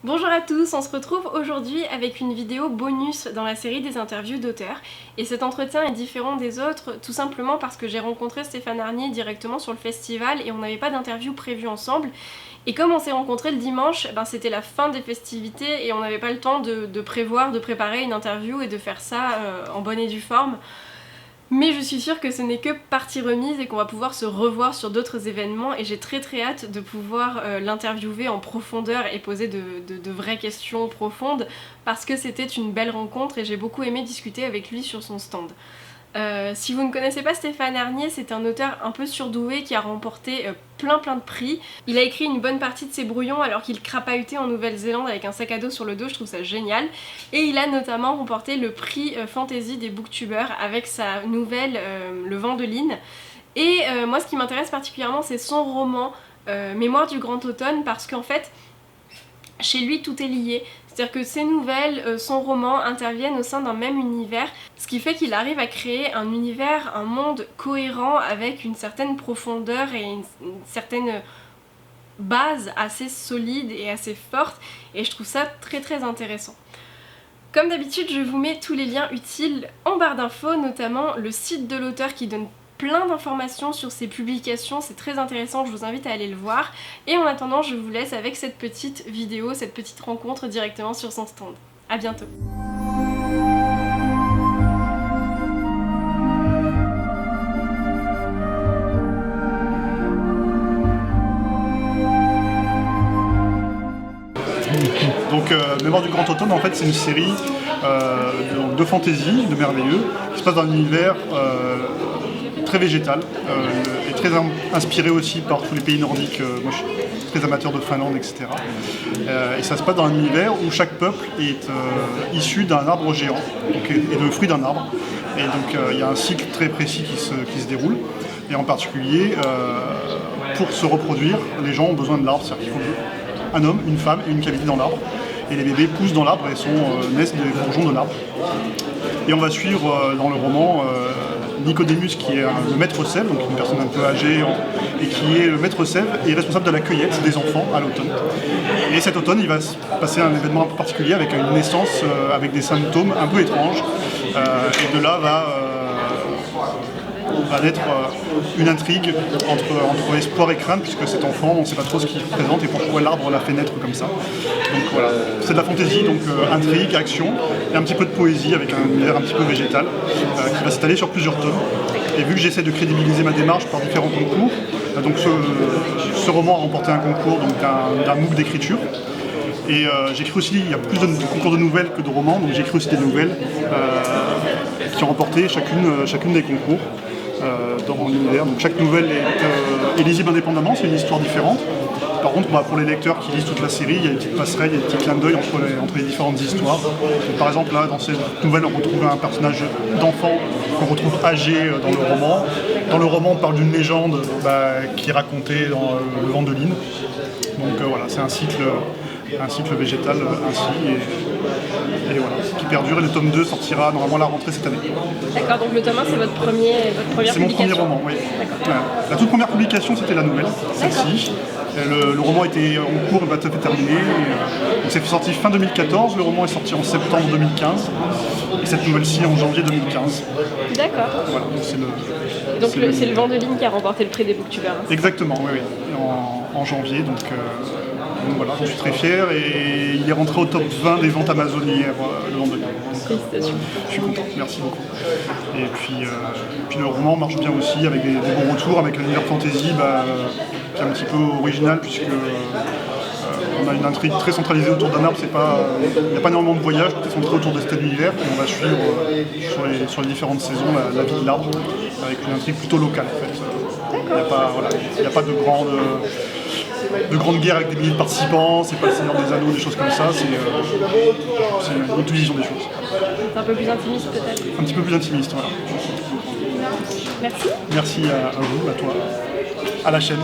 Bonjour à tous, on se retrouve aujourd'hui avec une vidéo bonus dans la série des interviews d'auteurs. Et cet entretien est différent des autres tout simplement parce que j'ai rencontré Stéphane Arnier directement sur le festival et on n'avait pas d'interview prévue ensemble. Et comme on s'est rencontrés le dimanche, c'était la fin des festivités et on n'avait pas le temps de préparer une interview et de faire ça en bonne et due forme. Mais je suis sûre que ce n'est que partie remise et qu'on va pouvoir se revoir sur d'autres événements et j'ai très hâte de pouvoir l'interviewer en profondeur et poser de vraies questions profondes parce que c'était une belle rencontre et j'ai beaucoup aimé discuter avec lui sur son stand. Si vous ne connaissez pas Stéphane Arnier, c'est un auteur un peu surdoué qui a remporté plein de prix. Il a écrit une bonne partie de ses brouillons alors qu'il crapahutait en Nouvelle-Zélande avec un sac à dos sur le dos, je trouve ça génial. Et il a notamment remporté le prix fantasy des booktubers avec sa nouvelle Le Vendeline. Et moi ce qui m'intéresse particulièrement c'est son roman Mémoire du Grand Automne parce qu'en fait chez lui tout est lié. C'est-à-dire que ses nouvelles, son roman interviennent au sein d'un même univers, ce qui fait qu'il arrive à créer un univers, un monde cohérent avec une certaine profondeur et une certaine base assez solide et assez forte, et je trouve ça très intéressant. Comme d'habitude, je vous mets tous les liens utiles en barre d'infos, notamment le site de l'auteur qui donne plein d'informations sur ses publications, c'est très intéressant, je vous invite à aller le voir. Et en attendant, je vous laisse avec cette petite vidéo, cette petite rencontre directement sur son stand. A bientôt. Donc Mémoire du Grand Automne, en fait, c'est une série de fantasy, de merveilleux, qui se passe dans un univers très végétal et très inspiré aussi par tous les pays nordiques. Moi je suis très amateur de Finlande, etc. Et ça se passe dans un univers où chaque peuple est issu d'un arbre géant et de fruits d'un arbre. Et donc il y a un cycle très précis qui se déroule. Et en particulier, pour se reproduire, les gens ont besoin de l'arbre. C'est-à-dire qu'il faut un homme, une femme et une cavité dans l'arbre. Et les bébés poussent dans l'arbre et naissent des bourgeons de l'arbre. Et on va suivre dans le roman Nicodémus qui est le maître sève, donc une personne un peu âgée et qui est le maître sève et responsable de la cueillette des enfants à l'automne. Et cet automne il va se passer un événement un peu particulier avec une naissance avec des symptômes un peu étranges et de là va naître une intrigue entre espoir et crainte puisque cet enfant on ne sait pas trop ce qu'il représente et pourquoi l'arbre l'a fait naître comme ça. Donc voilà, c'est de la fantaisie, donc intrigue, action et un petit peu de poésie avec un univers un petit peu végétal qui va s'étaler sur plusieurs tomes. Et vu que j'essaie de crédibiliser ma démarche par différents concours, donc ce roman a remporté un concours d'un MOOC d'écriture. Et j'écris aussi, il y a plus de concours de nouvelles que de romans, donc j'écris aussi des nouvelles qui ont remporté chacune des concours. Dans l'univers. Donc chaque nouvelle est lisible indépendamment, c'est une histoire différente. Par contre, pour les lecteurs qui lisent toute la série, il y a des petites passerelles, il y a des petits clins d'œil entre les différentes histoires. Donc, par exemple, là, dans cette nouvelle, on retrouve un personnage d'enfant qu'on retrouve âgé dans le roman. Dans le roman, on parle d'une légende qui est racontée dans Le Vendeline. Donc voilà, c'est un cycle végétal ainsi. Et voilà, qui perdure et le tome 2 sortira normalement à la rentrée cette année. D'accord, donc le tome 1 c'est votre première publication. C'est mon premier roman, oui. La toute première publication c'était la nouvelle, celle-ci. Le roman était en cours, va tout à fait terminé. Donc c'est sorti fin 2014, le roman est sorti en septembre 2015 et cette nouvelle-ci en janvier 2015. D'accord. Voilà, c'est le Vendeline qui a remporté le prix des booktubers. Hein. Exactement, oui. En janvier, donc voilà, je suis très fier et il est rentré au top 20 des ventes amazonières le Vendeline. Félicitations. Je suis content, merci beaucoup. Et puis le roman marche bien aussi avec des bons retours, avec un univers fantasy qui est un petit peu original puisque on a une intrigue très centralisée autour d'un arbre, il n'y a pas énormément de voyages, tout est centré autour de cet univers et on va suivre sur les différentes saisons la vie de l'arbre avec une intrigue plutôt locale en fait. Il n'y a pas de grande guerre avec des milliers de participants, c'est pas le Seigneur des Anneaux, des choses comme ça, c'est une autre vision des choses. C'est un peu plus intimiste peut-être. Un petit peu plus intimiste, voilà. Merci. Merci à vous, à toi, à la chaîne.